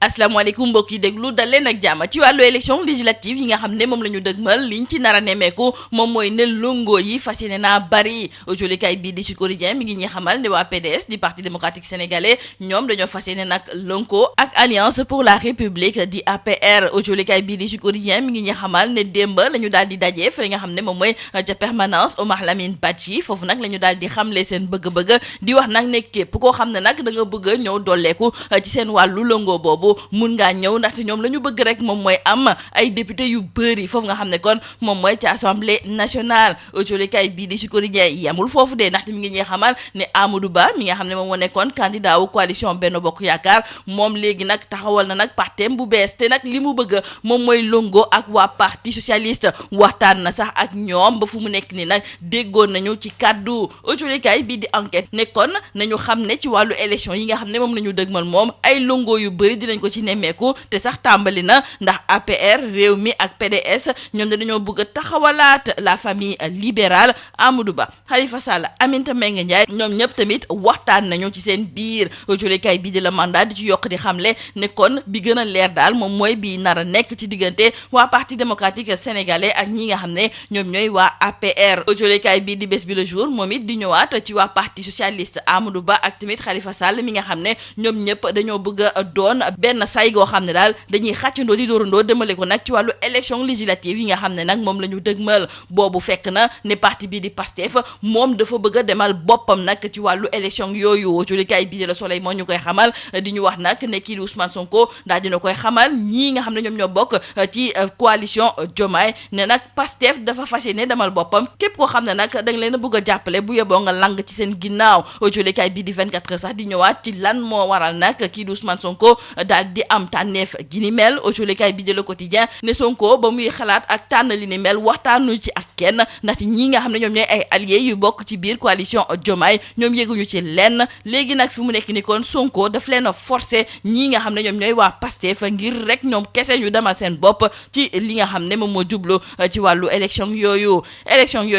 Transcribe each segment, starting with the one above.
asalaamaaleykum mbokk yi déglu dal leen ak jàmm ci wàllu élection législative yi nga xam ne moom la ñu dëgmal liñ ci nar a nemmeeku moom mooy ne longo yi fas yéene naa bari jolikaay bii di Sud Quotidien mi ngi ñuy xamal ne waa PDS di parti démocratique sénégalais ñoom dañoo fas yéene nag lonko ak alliance pour la république di APR jolikaay bii di Sud Quotidien mi ngi ñuy xamal ne démb la ñu daal di daje fa li nga xam ne moom mooy ca permanence Omar Lamine Badji foofu nag la ñu daal di xamle seen bëgg-bëgg di wax nag ne képp koo xam ne nag da nga bëgg a ñëw dolleeku ci seen wàllu longo boobu mun ngaa ñëw ndaxte ñoom la ñu bëgg rek moom mooy am ay député yu bëri foofu nga xam ne kon moom mooy ci assemblée nationale autolikaay bii di Sud Quotidien yamul foofu de ndaxte mi ngi ñuy xamal ne Amadou Ba mi nga xam ne moom moo nekkoon candidat wu coalition Benno Bokk Yaakaar moom léegi nag taxawal na nag partem bu bees te nag li mu bëgg moom mooy longo ak waa parti socialiste waxtaan na sax ak ñoom ba fu mu nekk ni nag déggoon nañu ci kaddu autolikaay bii di enquête nekkoon nañu xam ne ci wàllu élection yi nga xam ne moom la ñu dëgmal moom ay longo yu bëri dinañ ko ci nemmeeku te sax tàmbali na ndax APR Rewmi ak PDS ñoom dañoo bëgg a taxawalaat la famille libérale Amadou Ba Khalifa Sall Aminata Mbengue Ndiaye ñoom ñëpp tamit waxtaan nañu ci seen biir jolekaay bii di la mandat di ci yokk di xamle ne kon bi gën a leer daal moom mooy bi nar a nekk ci diggante waa parti démocratique sénégalais ak ñi nga xam ne ñoom ñooy waa APR jolekaay bii di bés bi le jour moom it di ñëwaat ci waa parti socialiste Amadou Ba ak tamit Khalifa Sall mi nga xam ne ñoom ñëpp dañoo bëgg a doon benn say goo xam ne daal dañuy xàccandoo di dóorandoo demale ko nag ci wàllu élection législative yi nga xam ne nag moom la ñu dëgmal boobu fekk na ne parti bii di Pastef moom dafa bëgg a demal boppam nag ci wàllu élection yooyu jolikaay bii di Le Soleil moo ñu koy xamal di ñu wax nag ne kii di Ousmane Sonko daal dina koy xamal ñii nga xam ne ñoom ñoo bokk ci coalition Diomaye ne nag Pastef dafa fas yéene demal boppam képp koo xam ne nag da nga leen a bëgg a jàppale bu yeboo nga lang ci seen ginnaaw jolikaay bii di 24 heures sax di ñëwaat ci lan moo waral nag kii di Ousmane Sonko daal di am tànneef gi ni mel jolikaay bii di Le Quotidien ne Sonko ba muy xalaat ak tànn li ni mel waxtaanu ci ak kenn ndaxte ñii nga xam ne ñoom ñooy ay alliés yu bokk ci biir coalition Diomaye ñoom yéguñu ci lenn léegi nag fi mu nekk ni kon Sonko daf leen a forcé ñii nga xam ne ñoom ñooy waa Pastef ngir rek ñoom kese ñu demal seen bopp ci li nga xam ne moom moo jublu ci wàllu élection yooyu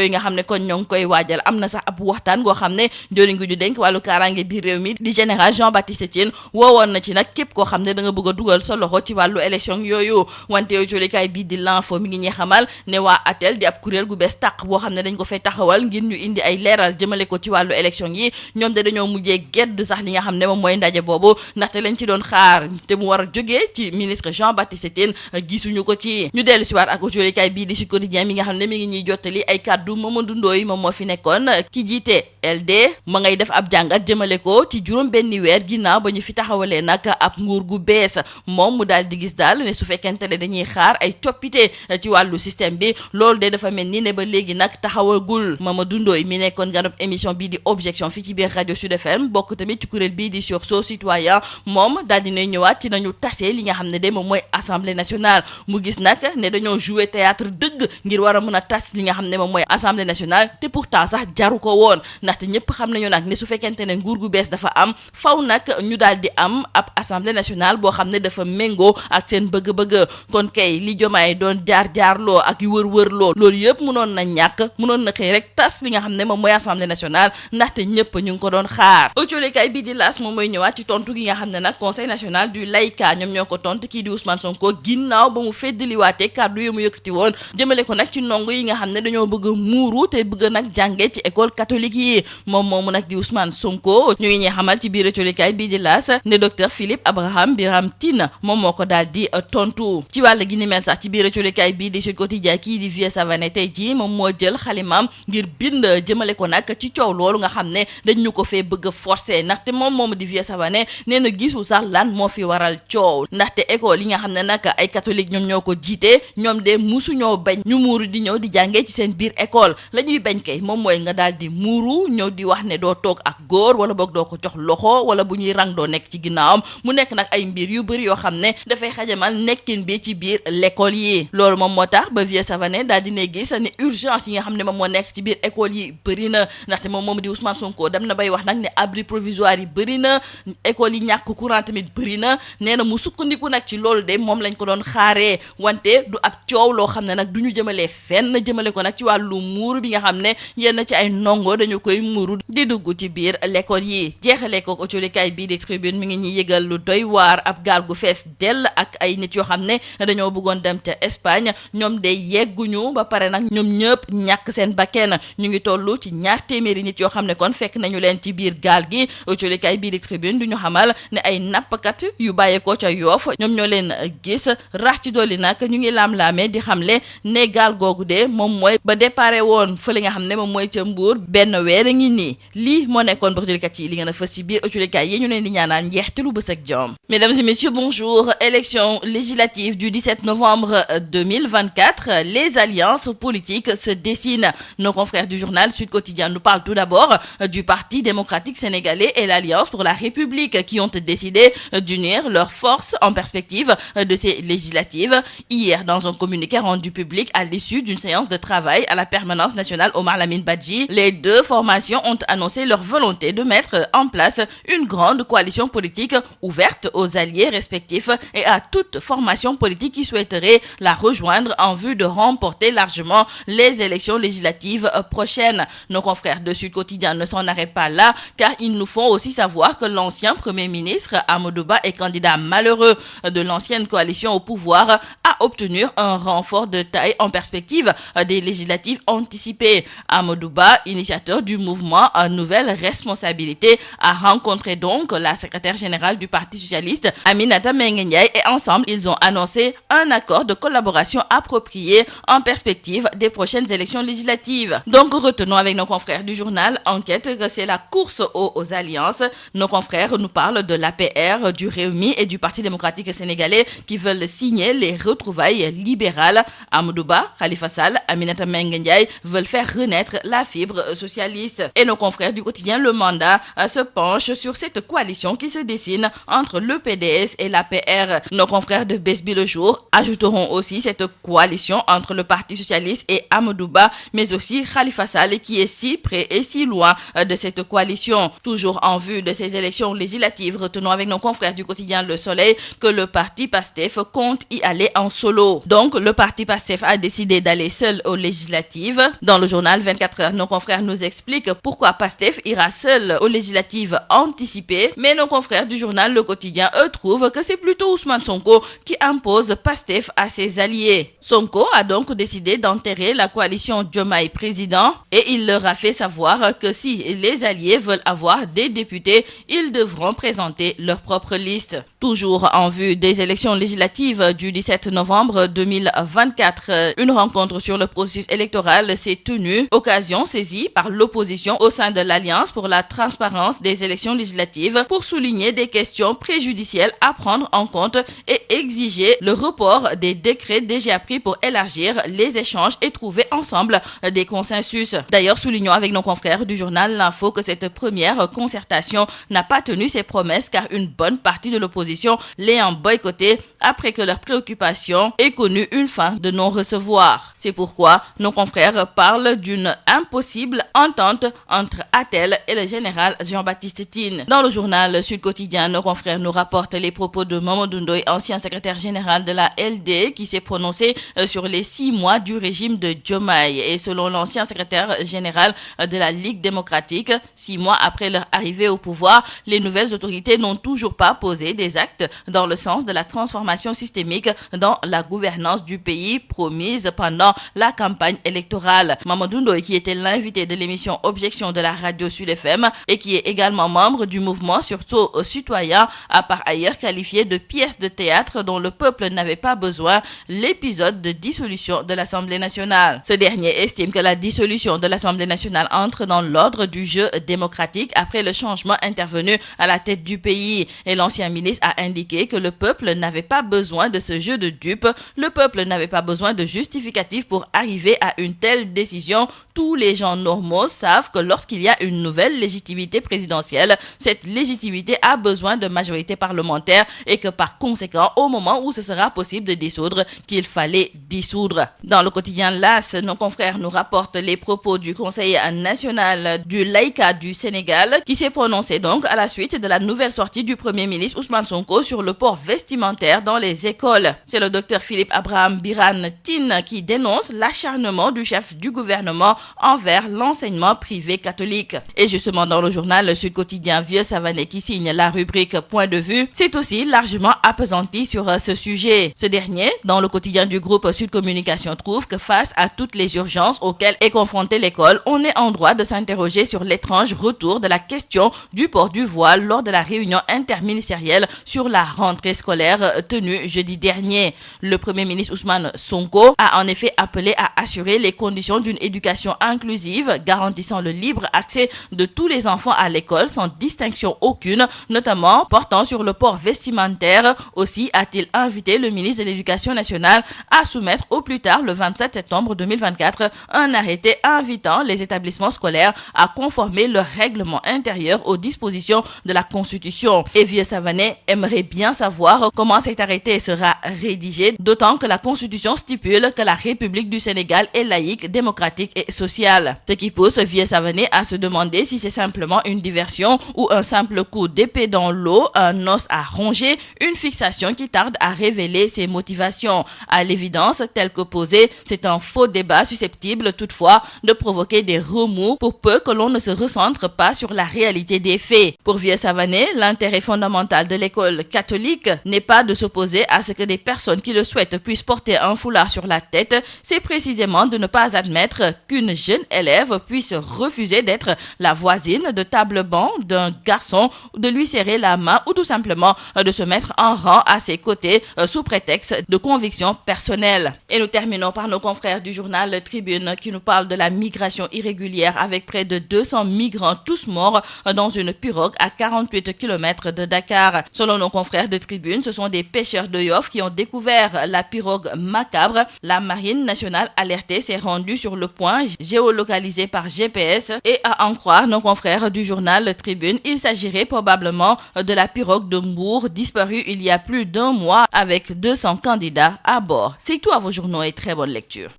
nga xam ne kon ñoo ngi koy waajal am na sax ab waxtaan goo xam ne joriñ gu ñu dénk wàllu kaaraange biir réew mi di général Jean-Baptiste Tine woowoon na ci nag képp koo xam ne da nga bëgg a dugal sa loxo ci wàllu élection yooyu wante yow jolikaay bii di l'info mi ngi ñuy xamal ne waa ATEL di ab kuréel gu bees tàq boo xam ne dañ ko fay taxawal ngir ñu indi ay leeral jëmale ko ci wàllu élection yi ñoom de dañoo mujjee gedd sax li nga xam ne moom mooy ndaje boobu ndaxte lañ ci doon xaar te mu war a jógee ci ministre Jean-Baptiste Tine gisuñu ko ci ñu dellu si waat ak jolikaay bii di Sud Quotidien mi nga xam ne mi ngi ñuy jottali ay kàddu Mamadou Ndoye moom moo fi nekkoon ki jiite LD ma ngay def ab jàngat jëmale ko ci juróom benni weer ginnaaw ba ñu fi taxawalee nag ab nguur gu bees moom mu daal di gis daal ne su fekkente ne dañuy xaar ay coppite ci wàllu système bi loolu de dafa mel ni ne ba léegi nag taxawagul Mamadou Ndoye mi nekkoon ganab émission bii di objection fii ci biir rajo Sud FM bokk tamit ci kuréel bii di sursaut citoyen moom daal dinay ñëwaat ci nañu tase li nga xam ne de moom mooy assemblée nationale mu gis nag ne dañoo jouer théâtre dëgg ngir war a mën a tas li nga xam ne moom mooy assemblée nationale te pourtant sax jaru ko woon ndaxte ñëpp xam nañu nag ne su fekkente ne nguur gu bees dafa am faw nag ñu daal di am ab assemblée nationale boo xam ne dafa méngoo ak seen bëgg-bëgg kon kay li Diomaye doon jaar-jaarloo ak yu wër-wërloo loolu yëpp mënoon na ñàkk mënoon na xëy rek tas li nga xam ne moom mooy assemblée nationale ndaxte ñëpp ñu ngi ko doon xaar autolikaay bii di L'As moom mooy ñëwaat ci tontu gi nga xam ne nag conseil national du laïcat ñoom ñoo ko tontu kii di Ousmane Sonko ginnaaw ba mu feddaliwaatee kàddu yu mu yëkkati woon jëmale ko nag ci ndongo yi nga xam ne dañoo bëgg a muuru te bëgg nag jànge ci école catholique yi moom moomu nag di Ousmane Sonko ñu ngi ñuy xamal ci biir autolikaay bii di L'As ne docteur Philippe Abraham Birame Tine moom moo ko daal di tontu ci wàll gi ni mel sax ci biir autolikaay bii di Sud Quotidien kii di Vieux Savané tey jii moom moo jël xalimaam ngir bind jëmale ko nag ci coow loolu nga xam ne dañ ñu ko fee bëgg a forcer ndaxte moom di Vieux Savané nee na gisul sax lan moo fi waral coow ndaxte école yi nga xam ne nag ay catholique ñoom ñoo ko jiite ñoom de musu ñoo bañ ñu muuru di ñëw di jàngee ci seen biir école la ñuy bañ kay moom mooy nga daal di muuru ñëw di wax ne doo toog ak góor wala boog doo ko jox loxo wala bu ñuy rang doo nekk ci ginnaawam mu nekk nag ay mbir yu bëri yoo xam ne dafay xajamal nekkin bi ci biir l'école yi loolu moom moo tax ba Vieux Savané daal di ne gis ne urgence yi nga xam ne moom moo nekk ci biir école yi bëri na ndaxte moom di Ousmane Sonko dem na bay wax nag ne abri provisoire yi bëri na école yi ñàkk courant tamit bëri na nee na mu sukkandiku nag ci loolu de moom lañ ko doon xaaree wante du ab coow loo xam ne nag du ñu jëmalee fenn jëmale ko nag ci wàllu muuru bi nga xam ne yenn ci ay ndongo dañu koy muuru di dugg ci biir l'école yi jeexalee ko autolikaay bii di Tribune mi ngi ñuy yëgal lu doy waar recevoir ab gaal gu fees dell ak ay nit yoo xam ne dañoo bëggoon dem ca Espagne ñoom de yegguñu ba pare nag ñoom ñëpp ñàkk seen bakken ñu ngi toll ci 200 nit yoo xam ne kon fekk nañu leen ci biir gaal gi. Colikay bii di Tribune du ñu xamal ne ay nappkat yu bàyyeekoo ca Yoff ñoom ñoo leen gis rax ci dolli nag ñu ngi laam-laamee di xamle ne gaal googu de moom mooy ba déparé woon fële nga xam ne moom mooy ca Mbuur benn weer a ngi nii lii moo nekkoon bokk yi li ngeen a fës ci biir colikay yi ñu leen di ñaanaan njeextalu bës ak jàmm. Mesdames et messieurs, bonjour. Élection législative du 17 novembre 2024. Les alliances politiques se dessinent. Nos confrères du journal Sud Quotidien nous parlent tout d'abord du Parti démocratique sénégalais et l'Alliance pour la République qui ont décidé d'unir leurs forces en perspective de ces législatives. Hier, dans un communiqué rendu public à l'issue d'une séance de travail à la permanence nationale Omar Lamine Badji, les deux formations ont annoncé leur volonté de mettre en place une grande coalition politique ouverte aux alliés respectifs et à toute formation politique qui souhaiterait la rejoindre en vue de remporter largement les élections législatives prochaines. Nos confrères de Sud Quotidien ne s'en arrêtent pas là, car ils nous font aussi savoir que l'ancien Premier ministre Amadou Ba est candidat malheureux de l'ancienne coalition au pouvoir à obtenir un renfort de taille en perspective des législatives anticipées. Amadou Ba, initiateur du mouvement Nouvelle Responsabilité, a rencontré donc la secrétaire générale du Parti socialiste, Aminata Mbengue Ndiaye, et ensemble, ils ont annoncé un accord de collaboration approprié en perspective des prochaines élections législatives. Donc, retenons avec nos confrères du journal Enquête que c'est la course aux alliances. Nos confrères nous parlent de l'APR, du Rewmi et du Parti démocratique sénégalais qui veulent signer les retrouvailles libérales. Amadou Ba, Khalifa Sall, Aminata Mbengue Ndiaye veulent faire renaître la fibre socialiste. Et nos confrères du quotidien Le Mandat se penchent sur cette coalition qui se dessine entre le PDS et l'APR. Nos confrères de Bës Bi Le Jour ajouteront aussi cette coalition entre le Parti socialiste et Amadou Ba, mais aussi Khalifa Sall qui est si près et si loin de cette coalition. Toujours en vue de ces élections législatives, retenons avec nos confrères du quotidien Le Soleil que le parti PASTEF compte y aller en solo. Donc, le parti PASTEF a décidé d'aller seul aux législatives. Dans le journal 24 heures, nos confrères nous expliquent pourquoi PASTEF ira seul aux législatives anticipées, mais nos confrères du journal Le Quotidien, eux, trouvent que c'est plutôt Ousmane Sonko qui impose PASTEF à ses alliés. Sonko a donc décidé d'enterrer la coalition Diomaye président et il leur a fait savoir que si les alliés veulent avoir des députés, ils devront présenter leur propre liste. Toujours en vue des élections législatives du 17 novembre 2024, une rencontre sur le processus électoral s'est tenue, occasion saisie par l'opposition au sein de l'Alliance pour la transparence des élections législatives pour souligner des questions préjudicielles à prendre en compte et exiger le report des décrets déjà pris pour élargir les échanges et trouver ensemble des consensus. D'ailleurs, soulignons avec nos confrères du journal L'Info que cette première concertation n'a pas tenu ses promesses car une bonne partie de l'opposition l'ayant boycotté après que leur préoccupation ait connu une fin de non-recevoir. C'est pourquoi nos confrères parlent d'une impossible entente entre Attel et le général Jean-Baptiste Tine. Dans le journal Sud Quotidien, nos confrères nous rapportent les propos de Mamadou Ndoye, ancien secrétaire général de la LD, qui s'est prononcé sur les 6 mois du régime de Diomaye. Et selon l'ancien secrétaire général de la Ligue démocratique, 6 mois après leur arrivée au pouvoir, les nouvelles autorités n'ont toujours pas posé des actes dans le sens de la transformation systémique dans la gouvernance du pays promise pendant la campagne électorale. Mamadou Ndoye, qui était l'invité de l'émission Objection de la radio Sud FM et qui est également membre du mouvement Sursaut citoyen, a par ailleurs qualifié de pièce de théâtre dont le peuple n'avait pas besoin l'épisode de dissolution de l'Assemblée nationale. Ce dernier estime que la dissolution de l'Assemblée nationale entre dans l'ordre du jeu démocratique après le changement intervenu à la tête du pays. Et l'ancien ministre a indiqué que le peuple n'avait pas besoin de ce jeu de dupes, le peuple n'avait pas besoin de justificatifs pour arriver à une telle décision. Tous les gens normaux savent que lorsqu'il y a une nouvelle légitimité présidentielle, cette légitimité a besoin de majorité parlementaire et que par conséquent, au moment où ce sera possible de dissoudre, qu'il fallait dissoudre. Dans le quotidien LAS, nos confrères nous rapportent les propos du Conseil national du laïcat du Sénégal qui s'est prononcé donc à la suite de la nouvelle sortie du Premier ministre Ousmane Sonko sur le port vestimentaire dans les écoles. C'est le docteur Philippe Abraham Birane Tine qui dénonce l'acharnement du chef du gouvernement envers l'enseignement privé catholique. Et justement, dans le journal Sud Quotidien Vieux Savané qui signe la rubrique Point de vue, c'est aussi largement appesanti sur ce sujet. Ce dernier, dans le quotidien du groupe Sud Communication, trouve que face à toutes les urgences auxquelles est confrontée l'école, on est en droit de s'interroger sur l'étrange retour de la question du port du voile lors de la réunion interministérielle sur la rentrée scolaire tenue jeudi dernier. Le Premier ministre Ousmane Sonko a en effet appelé à assurer les conditions d'une éducation inclusive garantissant le libre accès de tous les enfants à l'école sans distinction aucune, notamment portant sur le port vestimentaire. Aussi a-t-il invité le ministre de l'Éducation nationale à soumettre au plus tard le 27 septembre 2024 un arrêté invitant les établissements scolaires à conformer leur règlement intérieur aux dispositions de la Constitution. Et Vieux Savané aimerait bien savoir comment cet arrêté sera rédigé, d'autant que la Constitution stipule que la République du Sénégal est laïque, démocratique et sociale. Ce qui pousse Vieux Savané à se demander si c'est simplement une diversion ou un simple coup d'épée dans l'eau, un os à ronger, une fixation qui tarde à révéler ses motivations. À l'évidence, tel que posé, c'est un faux débat susceptible toutefois de provoquer des remous pour peu que l'on ne se recentre pas sur la réalité des faits. Pour Vieux Savané, l'intérêt fondamental de l'école catholique n'est pas de s'opposer à ce que des personnes qui le souhaitent puissent porter un foulard sur la tête, c'est précisément de ne pas admettre qu'une jeune élève puisse refuser d'être la voisine de table-banc d'un garçon, de lui serrer la main ou tout simplement de se mettre en rang à ses côtés sous prétexte de convictions personnelles. Et nous terminons par nos confrères du journal Tribune qui nous parlent de la migration irrégulière avec près de 200 migrants tous morts dans une pirogue à 48 km de Dakar. Selon nos confrères de Tribune, ce sont des pêcheurs de Yoff qui ont découvert la pirogue macabre. La marine nationale alertée s'est rendue sur le point géolocalisé par GPS et à en croire nos confrères du journal Tribune, il s'agirait probablement de la pirogue de Mbour disparue il y a plus d'un mois avec 200 candidats à bord. C'est tout à vos journaux et très bonne lecture.